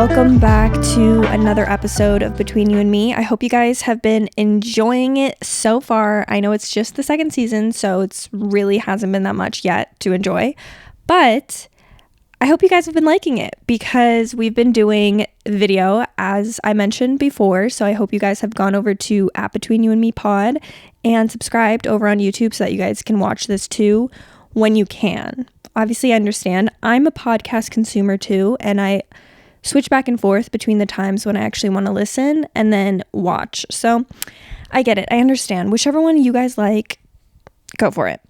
welcome back to another episode of Between You and Me. I hope you guys have been enjoying it so far. I know it's just the second season, so it's really hasn't been that much yet to enjoy, but I hope you guys have been liking it because we've been doing video, as I mentioned before, so I hope you guys have gone over to @betweenyouandme pod and subscribed over on YouTube so that you guys can watch this too when you can. Obviously, I understand. I'm a podcast consumer too, and I switch back and forth between the times when I actually want to listen and then watch. So I get it. I understand. Whichever one you guys like, go for it.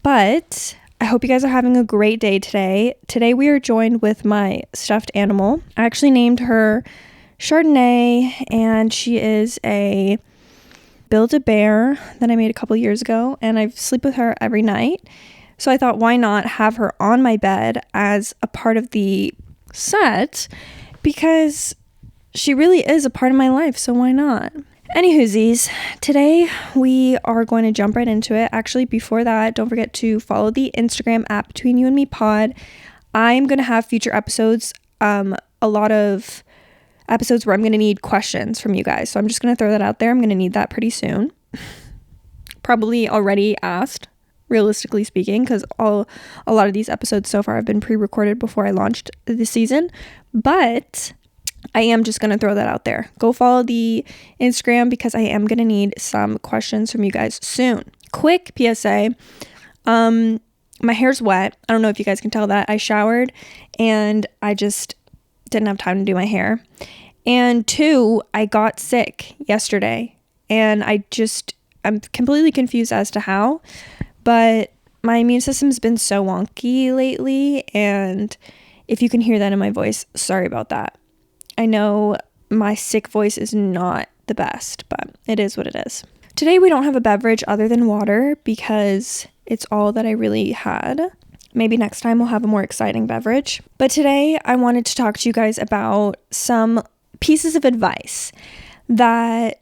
But I hope you guys are having a great day today. Today we are joined with my stuffed animal. I actually named her Chardonnay, and she is a Build-A-Bear that I made a couple years ago, and I sleep with her every night. So I thought, why not have her on my bed as a part of the set, because she really is a part of my life, so why not? Anywhoosies, today we are going to jump right into it. Actually, before that, don't forget to follow the Instagram @betweenyouandme pod. I'm going to have future episodes, a lot of episodes where I'm going to need questions from you guys, so I'm just going to throw that out there. I'm going to need that pretty soon. Probably already asked, realistically speaking, because a lot of these episodes so far have been pre-recorded before I launched the season, but I am just going to throw that out there. Go follow the Instagram because I am going to need some questions from you guys soon. Quick PSA, my hair's wet. I don't know if you guys can tell that. I showered and I just didn't have time to do my hair. And 2, I got sick yesterday, and I'm completely confused as to how. But my immune system's been so wonky lately, and if you can hear that in my voice, sorry about that. I know my sick voice is not the best, but it is what it is. Today we don't have a beverage other than water because it's all that I really had. Maybe next time we'll have a more exciting beverage. But today I wanted to talk to you guys about some pieces of advice that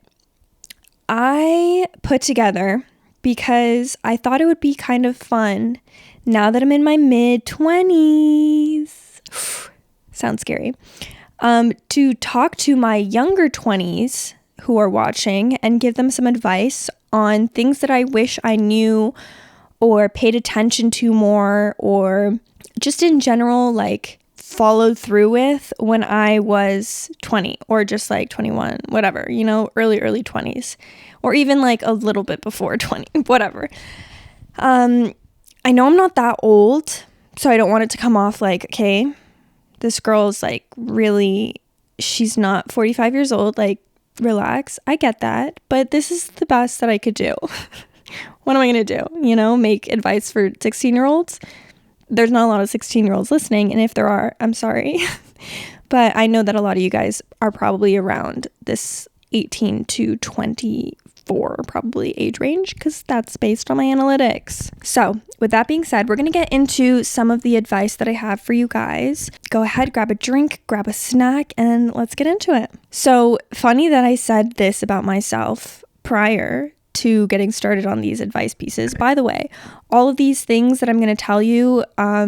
I put together because I thought it would be kind of fun now that I'm in my mid-20s. Sounds scary. To talk to my younger 20s who are watching and give them some advice on things that I wish I knew or paid attention to more, or just in general, like followed through with when I was 20 or just like 21, whatever, early 20s. Or even like a little bit before 20, whatever. I know I'm not that old, so I don't want it to come off like, okay, this girl's like really, she's not 45 years old, like relax. I get that, but this is the best that I could do. What am I going to do? Make advice for 16-year-olds? There's not a lot of 16-year-olds listening, and if there are, I'm sorry. But I know that a lot of you guys are probably around this 18 to 24 probably age range, because that's based on my analytics. So with that being said, we're going to get into some of the advice that I have for you guys. Go ahead, grab a drink, grab a snack, and let's get into it. So funny that I said this about myself prior to getting started on these advice pieces. By the way, all of these things that I'm going to tell you are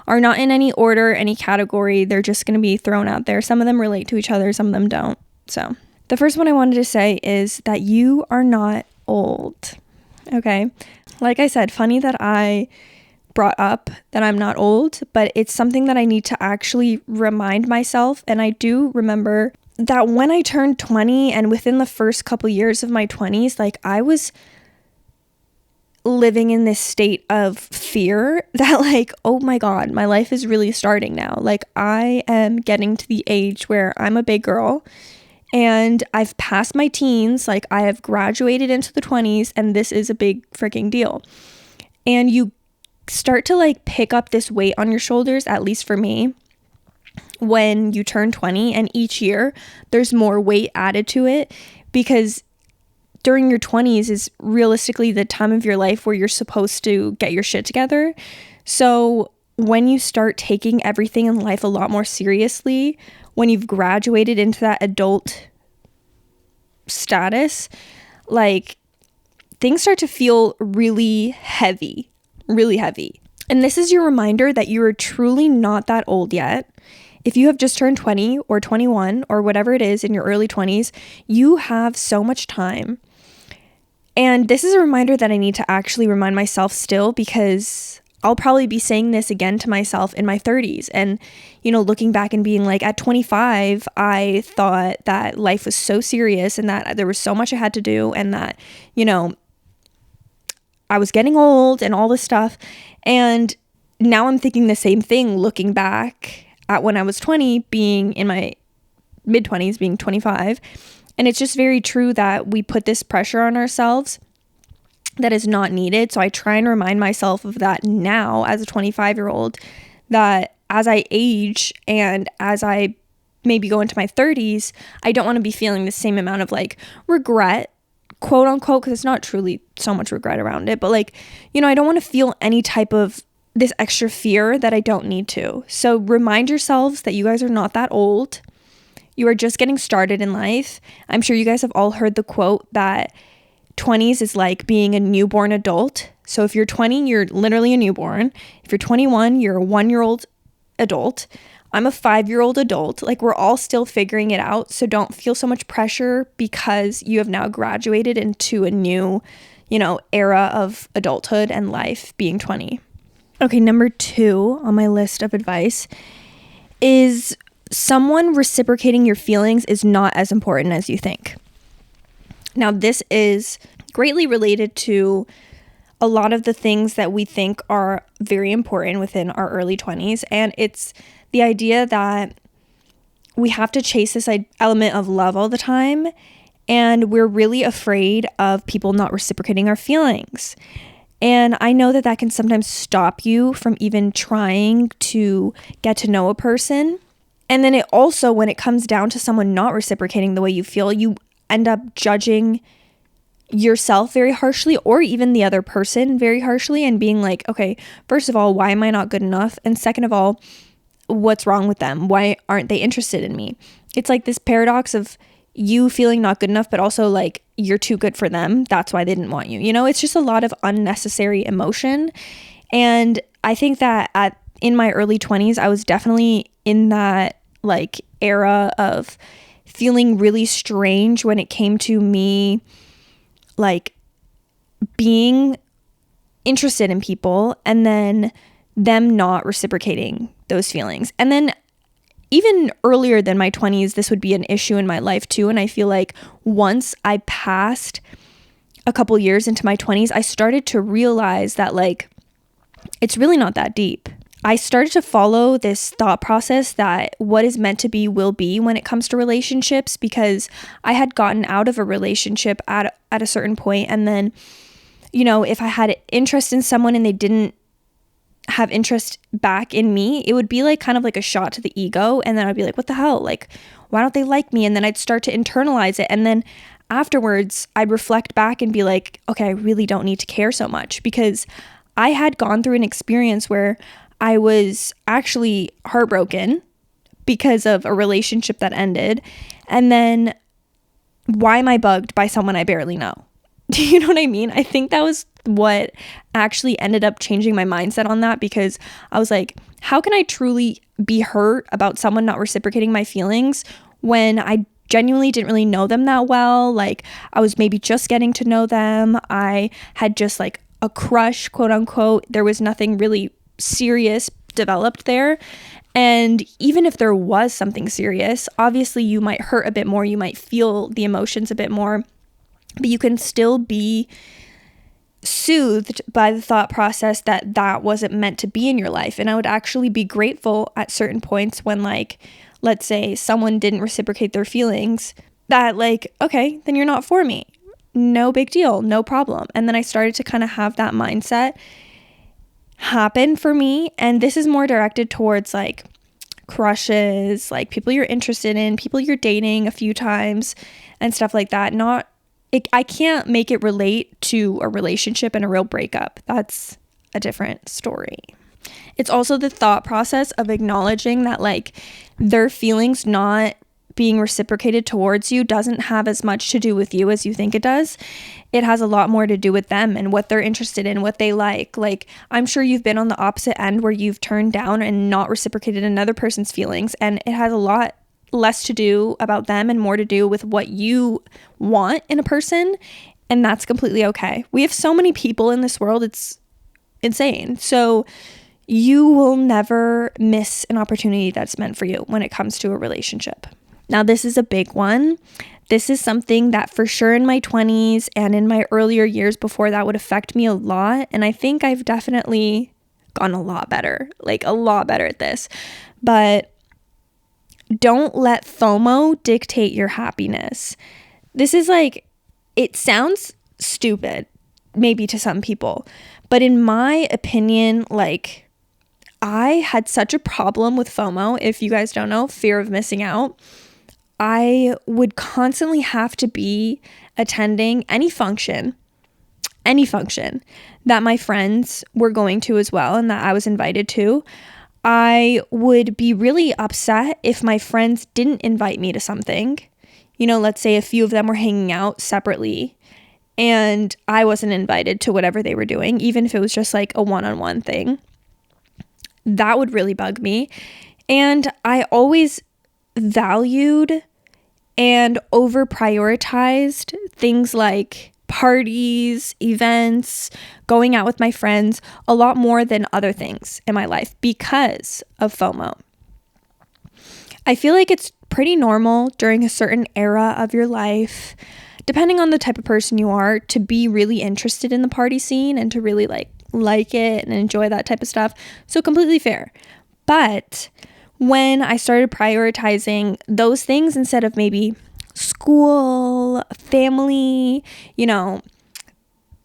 not in any order, any category. They're just going to be thrown out there. Some of them relate to each other, some of them don't. So the first one I wanted to say is that you are not old, okay? Like I said, funny that I brought up that I'm not old, but it's something that I need to actually remind myself. And I do remember that when I turned 20 and within the first couple years of my 20s, like I was living in this state of fear that like, oh my God, my life is really starting now. Like I am getting to the age where I'm a big girl and I've passed my teens, like I have graduated into the 20s, and this is a big freaking deal. And you start to like pick up this weight on your shoulders, at least for me, when you turn 20, and each year there's more weight added to it, because during your 20s is realistically the time of your life where you're supposed to get your shit together. So when you start taking everything in life a lot more seriously, when you've graduated into that adult status, like things start to feel really heavy. And this is your reminder that you are truly not that old yet. if you have just turned 20 or 21 or whatever it is in your early 20s, you have so much time. And this is a reminder that I need to actually remind myself still, because I'll probably be saying this again to myself in my 30s. And, looking back and being like, at 25, I thought that life was so serious and that there was so much I had to do, and that, I was getting old and all this stuff. And now I'm thinking the same thing, looking back at when I was 20, being in my mid-20s, being 25. And it's just very true that we put this pressure on ourselves that is not needed. So I try and remind myself of that now as a 25-year-old, that as I age and as I maybe go into my 30s, I don't want to be feeling the same amount of like regret, quote unquote, because it's not truly so much regret around it. But like, I don't want to feel any type of this extra fear that I don't need to. So remind yourselves that you guys are not that old. You are just getting started in life. I'm sure you guys have all heard the quote that 20s is like being a newborn adult. So if you're 20, you're literally a newborn. If you're 21, you're a 1-year-old adult. I'm a 5-year-old adult. Like, we're all still figuring it out. So don't feel so much pressure because you have now graduated into a new, era of adulthood and life, being 20. Okay, number 2 on my list of advice is someone reciprocating your feelings is not as important as you think. Now, this is greatly related to a lot of the things that we think are very important within our early 20s. And it's the idea that we have to chase this element of love all the time. And we're really afraid of people not reciprocating our feelings. And I know that can sometimes stop you from even trying to get to know a person. And then it also, when it comes down to someone not reciprocating the way you feel, you end up judging yourself very harshly, or even the other person very harshly, and being like, okay, first of all, why am I not good enough? And second of all, what's wrong with them? Why aren't they interested in me? It's like this paradox of you feeling not good enough, but also like you're too good for them. That's why they didn't want you. It's just a lot of unnecessary emotion. And I think that in my early 20s, I was definitely in that like era of feeling really strange when it came to me like being interested in people and then them not reciprocating those feelings. And then even earlier than my 20s, this would be an issue in my life too. And I feel like once I passed a couple years into my 20s, I started to realize that like it's really not that deep. I started to follow this thought process that what is meant to be will be when it comes to relationships, because I had gotten out of a relationship at a certain point. And then, if I had interest in someone and they didn't have interest back in me, it would be like kind of like a shot to the ego. And then I'd be like, what the hell? Like, why don't they like me? And then I'd start to internalize it. And then afterwards, I'd reflect back and be like, okay, I really don't need to care so much, because I had gone through an experience where I was actually heartbroken because of a relationship that ended. And then why am I bugged by someone I barely know? Do you know what I mean? I think that was what actually ended up changing my mindset on that, because I was like, how can I truly be hurt about someone not reciprocating my feelings when I genuinely didn't really know them that well? Like, I was maybe just getting to know them. I had just like a crush, quote unquote. There was nothing really serious developed there. And even if there was something serious, obviously you might hurt a bit more, you might feel the emotions a bit more, but you can still be soothed by the thought process that wasn't meant to be in your life. And I would actually be grateful at certain points when, like, let's say someone didn't reciprocate their feelings, that like, okay, then you're not for me. No big deal, no problem. And then I started to kind of have that mindset happen for me. And this is more directed towards like crushes, like people you're interested in, people you're dating a few times and stuff like that. I can't make it relate to a relationship and a real breakup. That's a different story. It's also the thought process of acknowledging that like their feelings not being reciprocated towards you doesn't have as much to do with you as you think it does. It has a lot more to do with them and what they're interested in, what they like. Like, I'm sure you've been on the opposite end where you've turned down and not reciprocated another person's feelings, and it has a lot less to do about them and more to do with what you want in a person, and that's completely okay. We have so many people in this world, it's insane. So you will never miss an opportunity that's meant for you when it comes to a relationship. Now, this is a big one. This is something that for sure in my 20s and in my earlier years before that would affect me a lot. And I think I've definitely gotten a lot better at this. But don't let FOMO dictate your happiness. This is like, it sounds stupid, maybe to some people, but in my opinion, like, I had such a problem with FOMO. If you guys don't know, fear of missing out. I would constantly have to be attending any function that my friends were going to as well and that I was invited to. I would be really upset if my friends didn't invite me to something. You know, let's say a few of them were hanging out separately and I wasn't invited to whatever they were doing, even if it was just like a one-on-one thing. That would really bug me. And I always valued and over prioritized things like parties, events, going out with my friends a lot more than other things in my life because of FOMO. I feel like it's pretty normal during a certain era of your life, depending on the type of person you are, to be really interested in the party scene and to really like it and enjoy that type of stuff. So completely fair. But when I started prioritizing those things instead of maybe school, family, you know,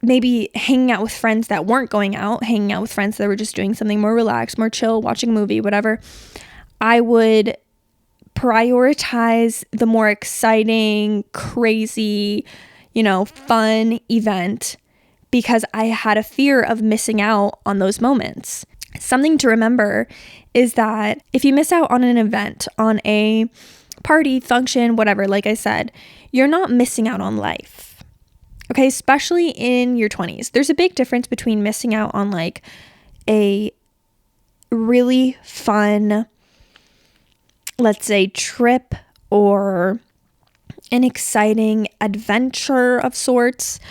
maybe hanging out with friends that weren't going out, hanging out with friends that were just doing something more relaxed, more chill, watching a movie, whatever, I would prioritize the more exciting, crazy, you know, fun event because I had a fear of missing out on those moments. Something to remember is that if you miss out on an event, on a party, function, whatever, like I said, you're not missing out on life. Okay, especially in your 20s. There's a big difference between missing out on like a really fun, let's say, trip or an exciting adventure of sorts,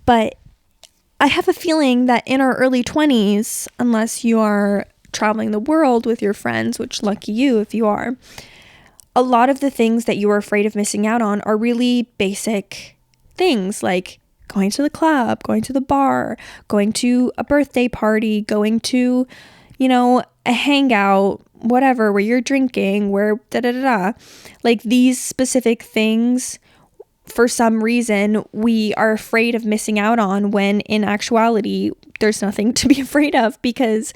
but I have a feeling that in our early 20s, unless you are traveling the world with your friends, which lucky you if you are, a lot of the things that you are afraid of missing out on are really basic things like going to the club, going to the bar, going to a birthday party, going to, you know, a hangout, whatever, where you're drinking, where da-da-da-da. Like these specific things, for some reason, we are afraid of missing out on when in actuality, there's nothing to be afraid of because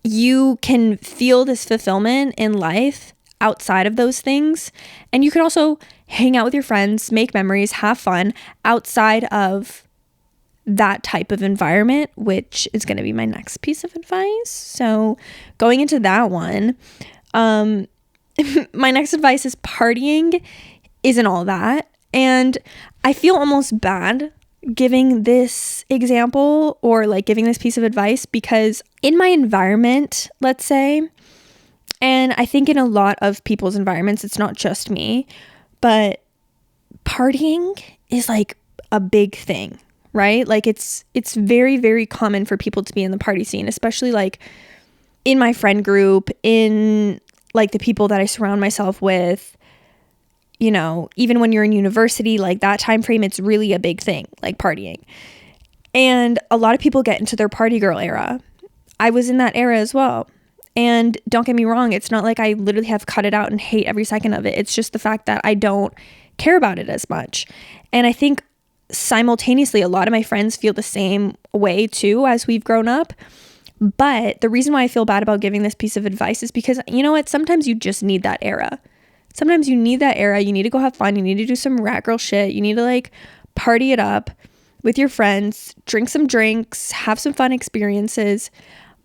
you can feel this fulfillment in life outside of those things. And you can also hang out with your friends, make memories, have fun outside of that type of environment, which is going to be my next piece of advice. So going into that one, my next advice is partying isn't all that. And I feel almost bad giving this example or like giving this piece of advice because in my environment, let's say, and I think in a lot of people's environments, it's not just me, but partying is like a big thing, right? Like it's very, very common for people to be in the party scene, especially like in my friend group, in like the people that I surround myself with. You know, even when you're in university, like that time frame, it's really a big thing, like partying. And a lot of people get into their party girl era. I was in that era as well. And don't get me wrong, it's not like I literally have cut it out and hate every second of it. It's just the fact that I don't care about it as much. And I think simultaneously, a lot of my friends feel the same way too as we've grown up. But the reason why I feel bad about giving this piece of advice is because, you know what, sometimes you just need that era. Sometimes you need that era. You need to go have fun. You need to do some rat girl shit. You need to like party it up with your friends, drink some drinks, have some fun experiences.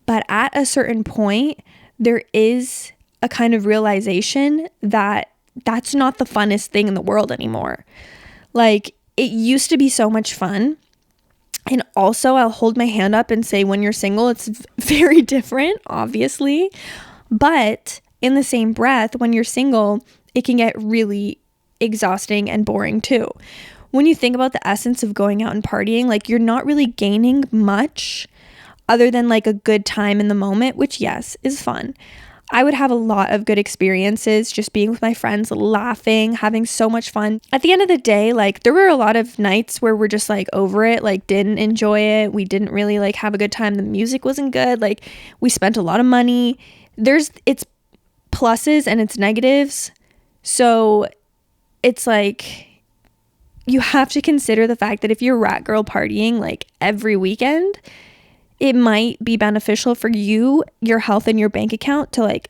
But at a certain point, there is a kind of realization that that's not the funnest thing in the world anymore. Like, it used to be so much fun. And also, I'll hold my hand up and say, when you're single, it's very different, obviously. But in the same breath, when you're single, it can get really exhausting and boring too. When you think about the essence of going out and partying, like, you're not really gaining much other than like a good time in the moment, which, yes, is fun. I would have a lot of good experiences just being with my friends, laughing, having so much fun. At the end of the day, like, there were a lot of nights where we're just like over it, like didn't enjoy it. We didn't really like have a good time. The music wasn't good. Like, we spent a lot of money. It's pluses and it's negatives. So it's like, you have to consider the fact that if you're rat girl partying like every weekend, it might be beneficial for you, your health, and your bank account to like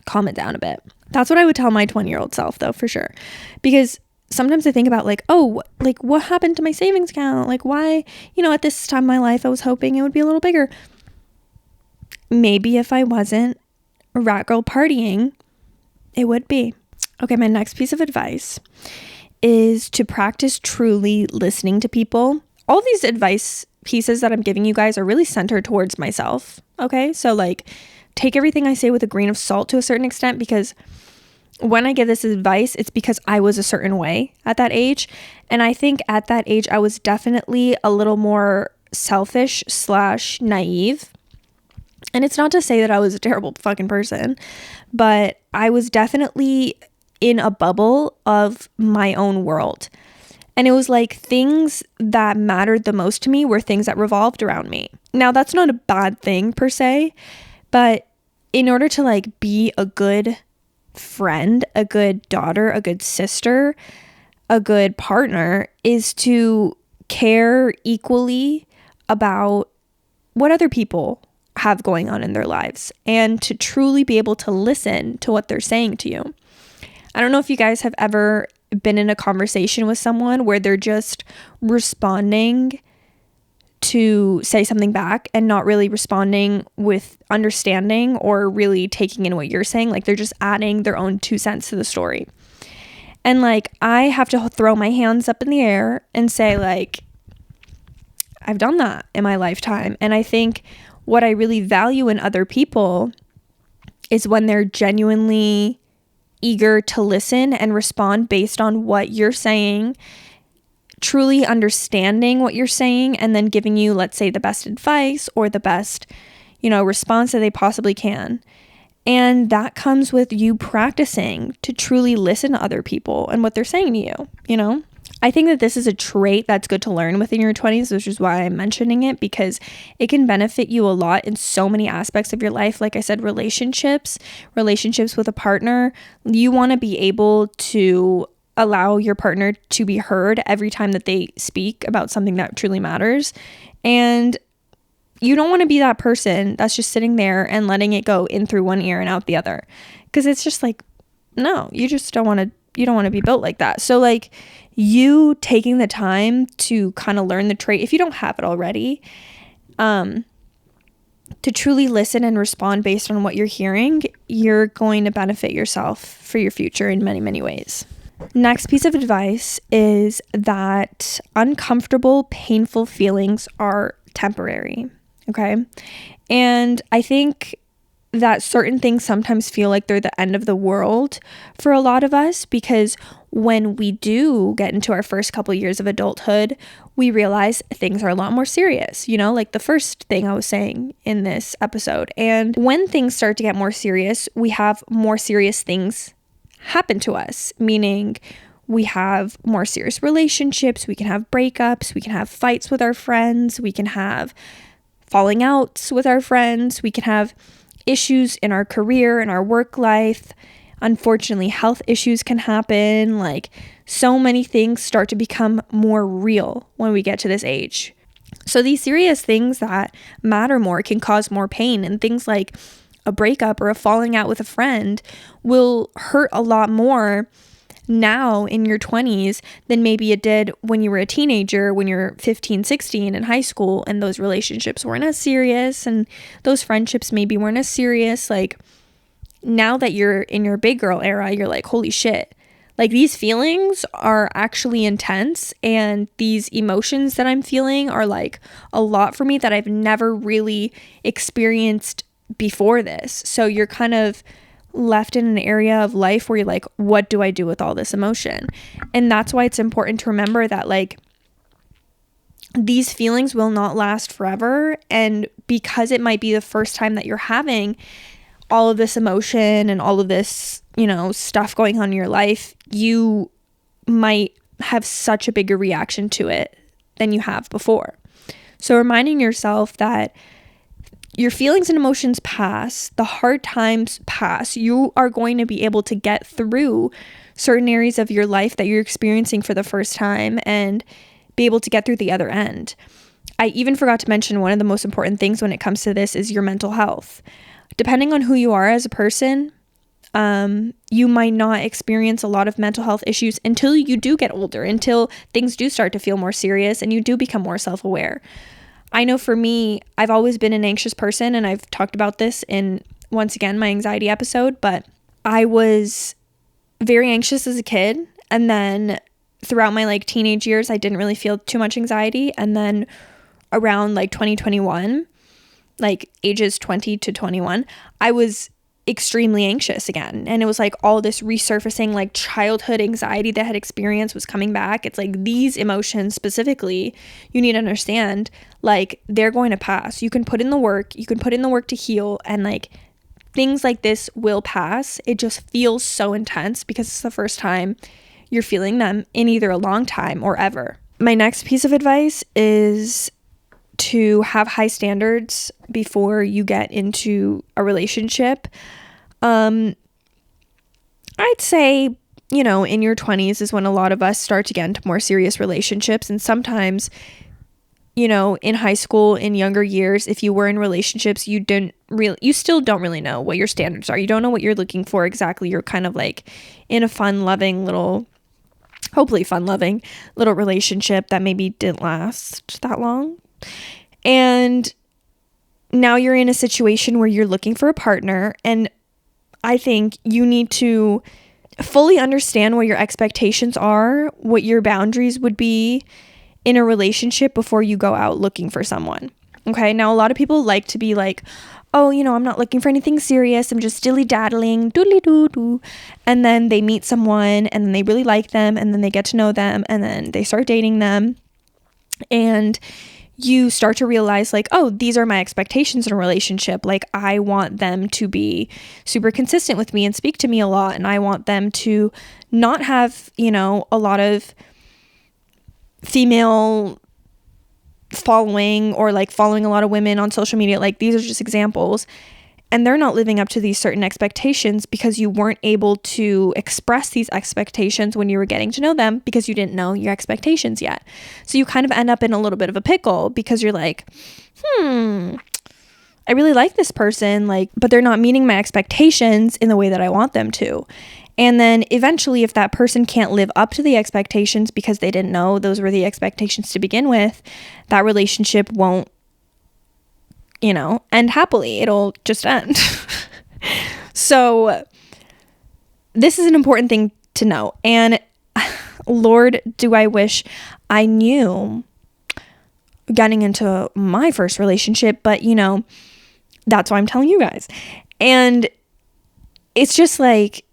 calm it down a bit. That's what I would tell my 20-year-old self though, for sure. Because sometimes I think about like, oh, like what happened to my savings account? Like, why, at this time in my life, I was hoping it would be a little bigger. Maybe if I wasn't a rat girl partying, it would be. Okay, my next piece of advice is to practice truly listening to people. All these advice pieces that I'm giving you guys are really centered towards myself. Okay, so like, take everything I say with a grain of salt to a certain extent, because when I give this advice, it's because I was a certain way at that age. And I think at that age, I was definitely a little more selfish / naive. And it's not to say that I was a terrible fucking person, but I was definitely in a bubble of my own world. And it was like things that mattered the most to me were things that revolved around me. Now, that's not a bad thing per se, but in order to like be a good friend, a good daughter, a good sister, a good partner, is to care equally about what other people have going on in their lives and to truly be able to listen to what they're saying to you. I don't know if you guys have ever been in a conversation with someone where they're just responding to say something back and not really responding with understanding or really taking in what you're saying. Like, they're just adding their own 2 cents to the story. And like, I have to throw my hands up in the air and say like, I've done that in my lifetime. And I think what I really value in other people is when they're genuinely eager to listen and respond based on what you're saying, truly understanding what you're saying, and then giving you, let's say, the best advice or the best, response that they possibly can. And that comes with you practicing to truly listen to other people and what they're saying to you, I think that this is a trait that's good to learn within your 20s, which is why I'm mentioning it, because it can benefit you a lot in so many aspects of your life. Like I said, relationships with a partner. You want to be able to allow your partner to be heard every time that they speak about something that truly matters. And you don't want to be that person that's just sitting there and letting it go in through one ear and out the other. Because it's just like, no, you don't want to be built like that. So like, you taking the time to kind of learn the trait, if you don't have it already, to truly listen and respond based on what you're hearing, you're going to benefit yourself for your future in many, many ways. Next piece of advice is that uncomfortable, painful feelings are temporary. Okay. And I think that certain things sometimes feel like they're the end of the world for a lot of us, because when we do get into our first couple years of adulthood, we realize things are a lot more serious, like the first thing I was saying in this episode. And when things start to get more serious, we have more serious things happen to us, meaning we have more serious relationships, we can have breakups, we can have fights with our friends, we can have falling outs with our friends, we can have issues in our career, in our work life. Unfortunately, health issues can happen. Like, so many things start to become more real when we get to this age. So these serious things that matter more can cause more pain, and things like a breakup or a falling out with a friend will hurt a lot more now in your 20s than maybe it did when you were a teenager, when you're 15, 16 in high school, and those relationships weren't as serious and those friendships maybe weren't as serious. Like, now that you're in your big girl era, you're like, holy shit, like these feelings are actually intense, and these emotions that I'm feeling are like a lot for me that I've never really experienced before this. So you're kind of left in an area of life where you're like, what do I do with all this emotion? And that's why it's important to remember that like these feelings will not last forever. And because it might be the first time that you're having all of this emotion and all of this, you know, stuff going on in your life, you might have such a bigger reaction to it than you have before. So reminding yourself that your feelings and emotions pass, the hard times pass, you are going to be able to get through certain areas of your life that you're experiencing for the first time and be able to get through the other end. I even forgot to mention one of the most important things when it comes to this is your mental health. Depending on who you are as a person, you might not experience a lot of mental health issues until you do get older, until things do start to feel more serious and you do become more self-aware. I know for me, I've always been an anxious person, and I've talked about this in, once again, my anxiety episode, but I was very anxious as a kid, and then throughout my like teenage years, I didn't really feel too much anxiety, and then around like 2021, like ages 20 to 21, I was extremely anxious again. And it was like all this resurfacing, like childhood anxiety that I had experienced was coming back. It's like these emotions specifically, you need to understand, like they're going to pass. You can put in the work, to heal, and like things like this will pass. It just feels so intense because it's the first time you're feeling them in either a long time or ever. My next piece of advice is to have high standards before you get into a relationship. I'd say, you know, in your 20s is when a lot of us start to get into more serious relationships. And sometimes, you know, in high school, in younger years, if you were in relationships, you still don't really know what your standards are. You don't know what you're looking for exactly. You're kind of like in a hopefully fun-loving little relationship that maybe didn't last that long. And now you're in a situation where you're looking for a partner, and I think you need to fully understand what your expectations are, what your boundaries would be in a relationship before you go out looking for someone. Okay, now a lot of people like to be like, oh, you know, I'm not looking for anything serious, I'm just dilly-daddling, doodly-doo-doo. And then they meet someone, and then they really like them, and then they get to know them, and then they start dating them. And you start to realize like, oh, these are my expectations in a relationship. Like I want them to be super consistent with me and speak to me a lot. And I want them to not have, you know, a lot of female following or like following a lot of women on social media. Like these are just examples. And they're not living up to these certain expectations because you weren't able to express these expectations when you were getting to know them because you didn't know your expectations yet. So you kind of end up in a little bit of a pickle because you're like, I really like this person, like, but they're not meeting my expectations in the way that I want them to. And then eventually, if that person can't live up to the expectations because they didn't know those were the expectations to begin with, that relationship won't, you know, end happily. It'll just end. So this is an important thing to know. And Lord, do I wish I knew getting into my first relationship, but you know, that's why I'm telling you guys. And it's just like,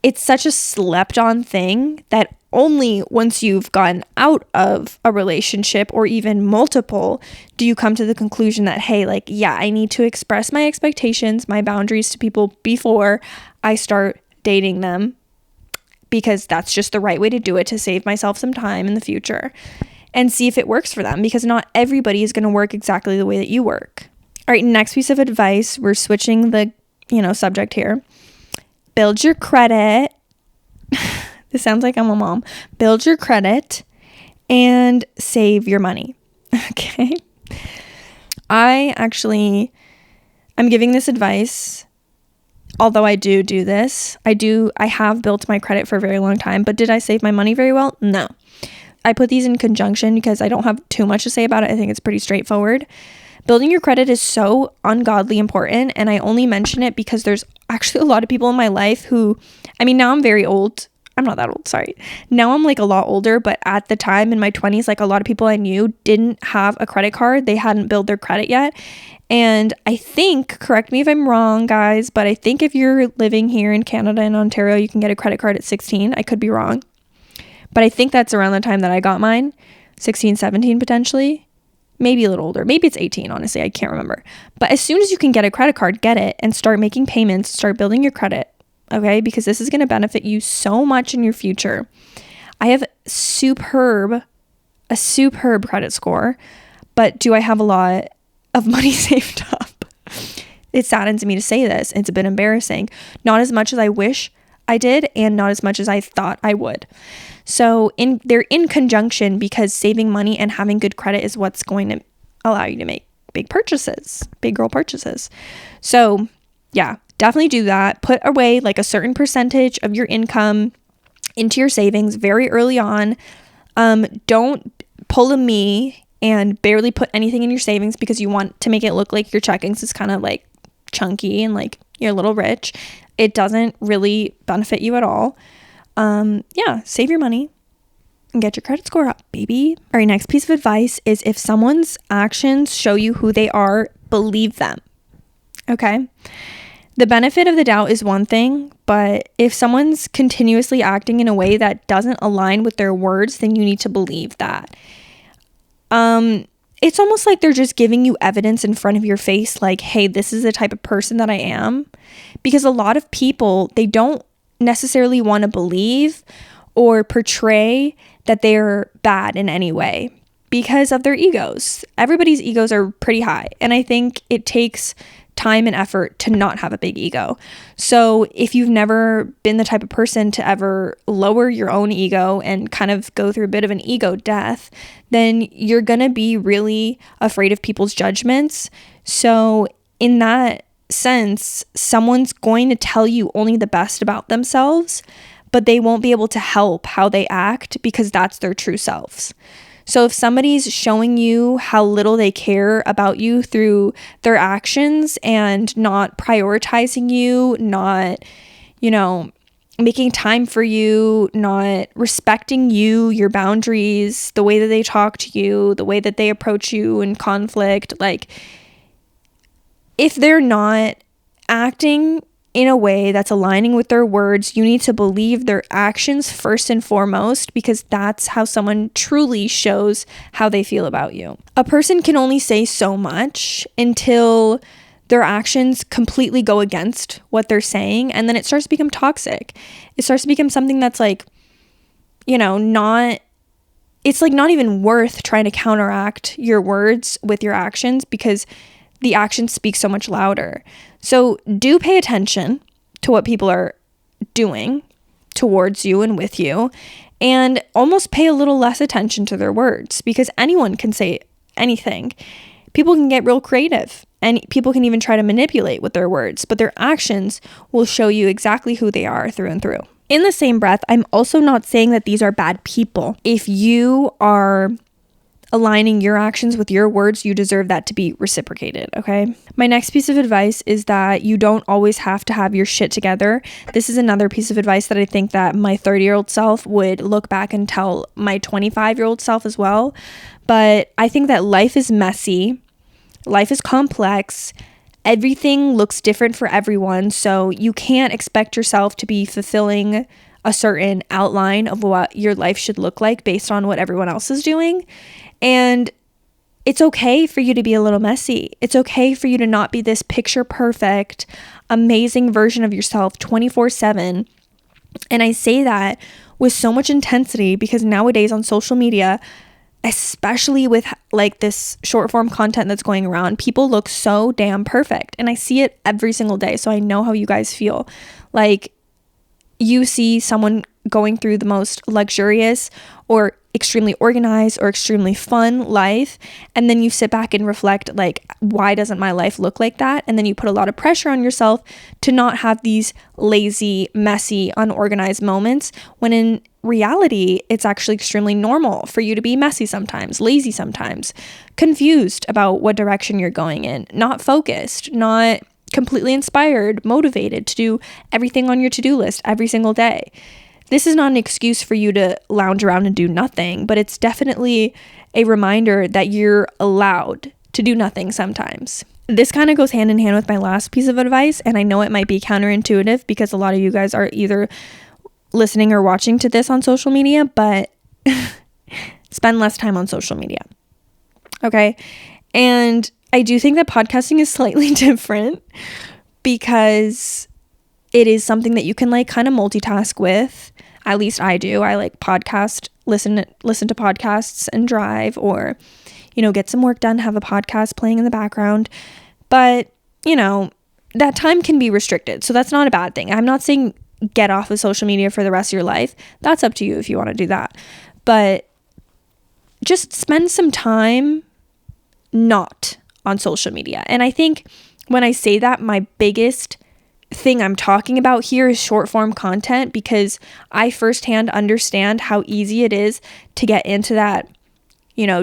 it's such a slept on thing that only once you've gotten out of a relationship or even multiple do you come to the conclusion that, hey, like, yeah, I need to express my expectations, my boundaries to people before I start dating them, because that's just the right way to do it to save myself some time in the future and see if it works for them, because not everybody is going to work exactly the way that you work. All right, next piece of advice, we're switching the, subject here. Build your credit. This sounds like I'm a mom. Build your credit and save your money. Okay. I'm giving this advice, although I do this. I have built my credit for a very long time, but did I save my money very well? No. I put these in conjunction because I don't have too much to say about it. I think it's pretty straightforward. Building your credit is so ungodly important, and I only mention it because there's actually a lot of people in my life who, I mean, now I'm very old. I'm not that old, sorry. Now I'm like a lot older, but at the time in my 20s, like a lot of people I knew didn't have a credit card. They hadn't built their credit yet. And I think, correct me if I'm wrong, guys, but I think if you're living here in Canada and Ontario, you can get a credit card at 16. I could be wrong. But I think that's around the time that I got mine, 16, 17 potentially. Maybe a little older. Maybe it's 18, honestly. I can't remember. But as soon as you can get a credit card, get it and start making payments, start building your credit, okay? Because this is going to benefit you so much in your future. I have a superb credit score, but do I have a lot of money saved up? It saddens me to say this. It's a bit embarrassing. Not as much as I wish I did, and not as much as I thought I would. So they're in conjunction, because saving money and having good credit is what's going to allow you to make big purchases, big girl purchases. So yeah, definitely do that. Put away like a certain percentage of your income into your savings very early on. Don't pull a me and barely put anything in your savings because you want to make it look like your checkings is kind of like chunky and like you're a little rich. It doesn't really benefit you at all. Yeah, save your money and get your credit score up, baby. All right, next piece of advice is if someone's actions show you who they are, believe them. Okay? The benefit of the doubt is one thing, but if someone's continuously acting in a way that doesn't align with their words, then you need to believe that. It's almost like they're just giving you evidence in front of your face, like, hey, this is the type of person that I am. Because a lot of people, they don't necessarily want to believe or portray that they're bad in any way because of their egos. Everybody's egos are pretty high, and I think it takes time and effort to not have a big ego. So if you've never been the type of person to ever lower your own ego and kind of go through a bit of an ego death, then you're gonna be really afraid of people's judgments. So in that sense, someone's going to tell you only the best about themselves, but they won't be able to help how they act because that's their true selves. So if somebody's showing you how little they care about you through their actions and not prioritizing you, not, making time for you, not respecting you, your boundaries, the way that they talk to you, the way that they approach you in conflict, like if they're not acting in a way that's aligning with their words, you need to believe their actions first and foremost, because that's how someone truly shows how they feel about you. A person can only say so much until their actions completely go against what they're saying, and then it starts to become toxic. It starts to become something that's like, it's like not even worth trying to counteract your words with your actions, because the actions speak so much louder. So do pay attention to what people are doing towards you and with you, and almost pay a little less attention to their words, because anyone can say anything. People can get real creative, and people can even try to manipulate with their words, but their actions will show you exactly who they are through and through. In the same breath, I'm also not saying that these are bad people. If you are aligning your actions with your words, you deserve that to be reciprocated, okay? My next piece of advice is that you don't always have to have your shit together. This is another piece of advice that I think that my 30-year-old self would look back and tell my 25-year-old self as well. But I think that life is messy. Life is complex. Everything looks different for everyone. So you can't expect yourself to be fulfilling a certain outline of what your life should look like based on what everyone else is doing. And it's okay for you to be a little messy. It's okay for you to not be this picture perfect, amazing version of yourself 24/7. And I say that with so much intensity because nowadays on social media, especially with like this short form content that's going around, people look so damn perfect. And I see it every single day. So I know how you guys feel. Like you see someone going through the most luxurious or extremely organized or extremely fun life, and then you sit back and reflect, like, why doesn't my life look like that? And then you put a lot of pressure on yourself to not have these lazy, messy, unorganized moments, when in reality, it's actually extremely normal for you to be messy sometimes, lazy sometimes, confused about what direction you're going in, not focused, not completely inspired, motivated to do everything on your to-do list every single day. This is not an excuse for you to lounge around and do nothing, but it's definitely a reminder that you're allowed to do nothing sometimes. This kind of goes hand in hand with my last piece of advice, and I know it might be counterintuitive because a lot of you guys are either listening or watching to this on social media, but spend less time on social media. Okay? And I do think that podcasting is slightly different because it is something that you can like kind of multitask with. At least I do. I like listen to podcasts and drive, or, get some work done, have a podcast playing in the background. But, that time can be restricted. So that's not a bad thing. I'm not saying get off of social media for the rest of your life. That's up to you if you want to do that. But just spend some time not on social media. And I think when I say that, my biggest thing I'm talking about here is short form content, because I firsthand understand how easy it is to get into that,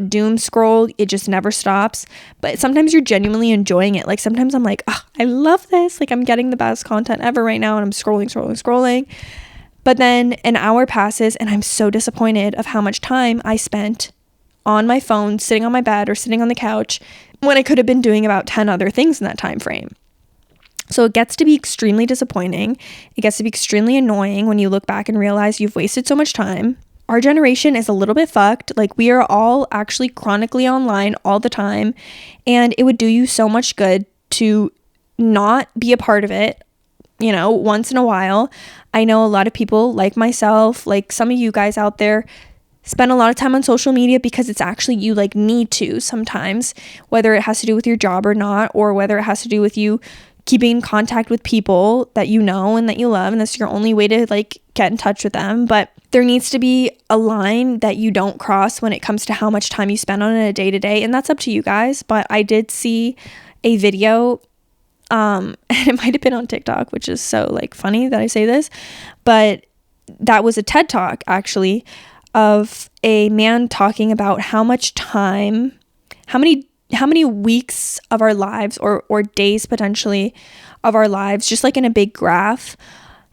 doom scroll. It just never stops. But sometimes you're genuinely enjoying it. Like sometimes I'm like, oh, I love this. Like I'm getting the best content ever right now, and I'm scrolling. But then an hour passes and I'm so disappointed of how much time I spent on my phone, sitting on my bed or sitting on the couch, when I could have been doing about 10 other things in that time frame. So it gets to be extremely disappointing. It gets to be extremely annoying when you look back and realize you've wasted so much time. Our generation is a little bit fucked. Like we are all actually chronically online all the time, and it would do you so much good to not be a part of it, once in a while. I know a lot of people like myself, like some of you guys out there, spend a lot of time on social media because it's actually you like need to sometimes, whether it has to do with your job or not, or whether it has to do with you keeping in contact with people that you know and that you love, and that's your only way to like get in touch with them. But there needs to be a line that you don't cross when it comes to how much time you spend on it a day to day, and that's up to you guys. But I did see a video, and it might have been on TikTok, which is so like funny that I say this, but that was a TED Talk actually, of a man talking about how much time, how many weeks of our lives or days potentially of our lives, just like in a big graph,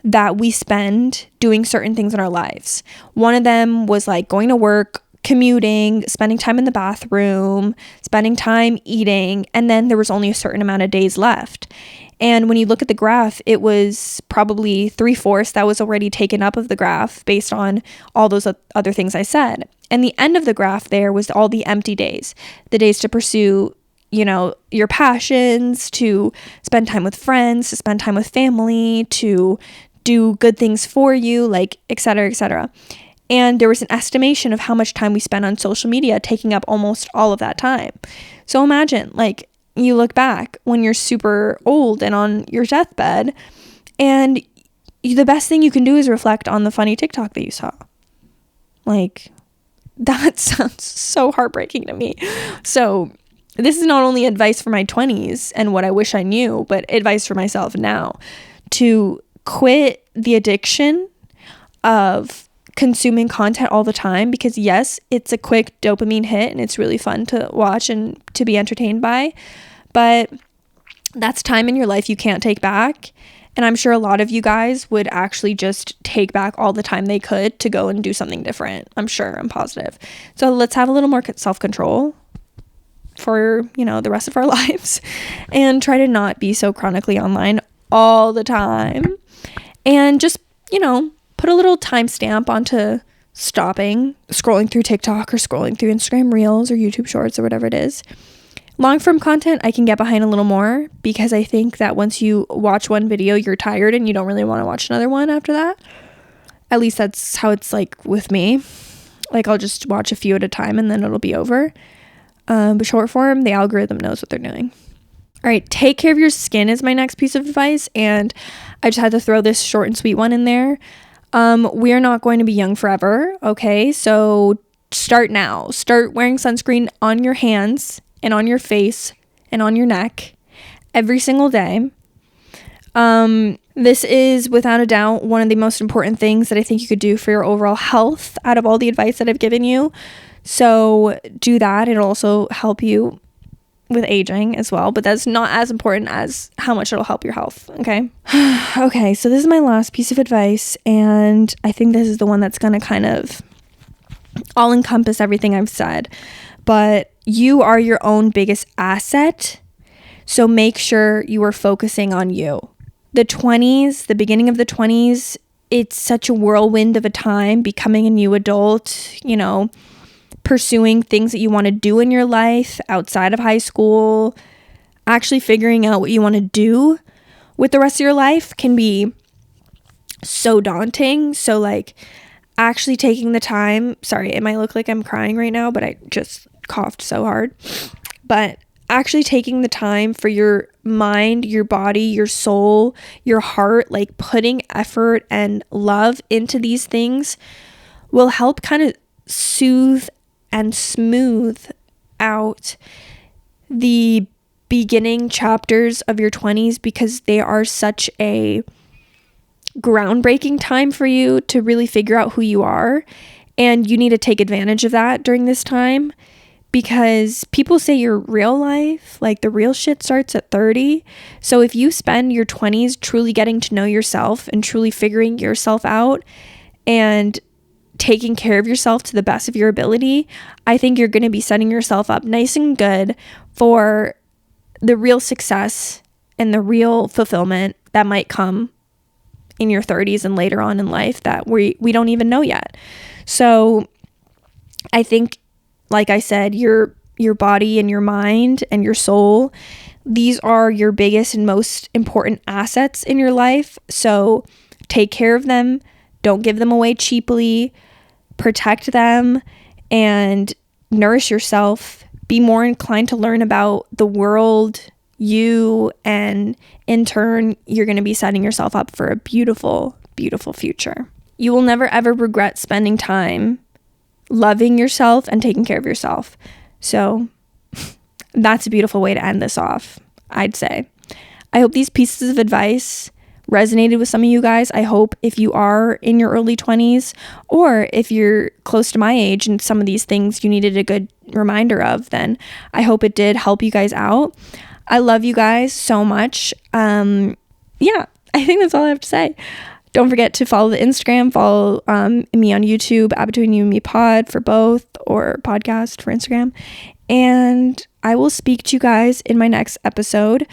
that we spend doing certain things in our lives. One of them was like going to work, commuting, spending time in the bathroom, spending time eating, and then there was only a certain amount of days left. And when you look at the graph, it was probably 3/4 that was already taken up of the graph based on all those other things I said. And the end of the graph there was all the empty days, the days to pursue, your passions, to spend time with friends, to spend time with family, to do good things for you, like et cetera, et cetera. And there was an estimation of how much time we spent on social media taking up almost all of that time. So imagine, like, you look back when you're super old and on your deathbed, and the best thing you can do is reflect on the funny TikTok that you saw. Like, that sounds so heartbreaking to me. So this is not only advice for my 20s and what I wish I knew, but advice for myself now to quit the addiction of consuming content all the time, because yes, it's a quick dopamine hit and it's really fun to watch and to be entertained by, but that's time in your life you can't take back. And I'm sure a lot of you guys would actually just take back all the time they could to go and do something different. I'm positive. So let's have a little more self-control for, the rest of our lives, and try to not be so chronically online all the time. And just, put a little timestamp onto stopping scrolling through TikTok or scrolling through Instagram Reels or YouTube Shorts or whatever it is. Long form content I can get behind a little more, because I think that once you watch one video, you're tired and you don't really want to watch another one after that. At least that's how it's like with me. Like I'll just watch a few at a time and then it'll be over. But short form, the algorithm knows what they're doing. All right, take care of your skin is my next piece of advice, and I just had to throw this short and sweet one in there. We're not going to be young forever, okay? So start now. Start wearing sunscreen on your hands and on your face and on your neck every single day. This is without a doubt one of the most important things that I think you could do for your overall health out of all the advice that I've given you. So do that. It'll also help you with aging as well, but that's not as important as how much it'll help your health. Okay. Okay. So this is my last piece of advice, and I think this is the one that's going to kind of all encompass everything I've said, but you are your own biggest asset. So make sure you are focusing on you. The 20s, the beginning of the 20s, it's such a whirlwind of a time, becoming a new adult, pursuing things that you want to do in your life outside of high school, actually figuring out what you want to do with the rest of your life can be so daunting. So actually taking the time, sorry, it might look like I'm crying right now, but I just coughed so hard. But actually taking the time for your mind, your body, your soul, your heart, putting effort and love into these things will help kind of soothe and smooth out the beginning chapters of your 20s, because they are such a groundbreaking time for you to really figure out who you are. And you need to take advantage of that during this time, because people say your real life, the real shit, starts at 30. So if you spend your 20s truly getting to know yourself and truly figuring yourself out and taking care of yourself to the best of your ability, I think you're going to be setting yourself up nice and good for the real success and the real fulfillment that might come in your 30s and later on in life that we don't even know yet. So I think, like I said, your body and your mind and your soul, these are your biggest and most important assets in your life. So take care of them. Don't give them away cheaply. Protect them and nourish yourself. Be more inclined to learn about the world, you, and in turn, you're going to be setting yourself up for a beautiful, beautiful future. You will never ever regret spending time loving yourself and taking care of yourself. So that's a beautiful way to end this off, I'd say. I hope these pieces of advice resonated with some of you guys. I hope if you are in your early 20s, or if you're close to my age and some of these things you needed a good reminder of, then I hope it did help you guys out. I love you guys so much. Yeah, I think that's all I have to say. Don't forget to follow the Instagram, follow me on YouTube, at Between You and Me Pod for both, or podcast for Instagram. And I will speak to you guys in my next episode.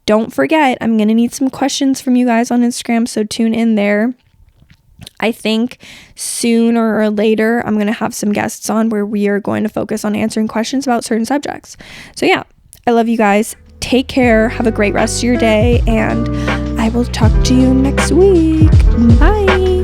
Don't forget, I'm going to need some questions from you guys on Instagram, so tune in there. I think sooner or later, I'm going to have some guests on where we are going to focus on answering questions about certain subjects. So yeah, I love you guys. Take care. Have a great rest of your day, and I will talk to you next week. Bye.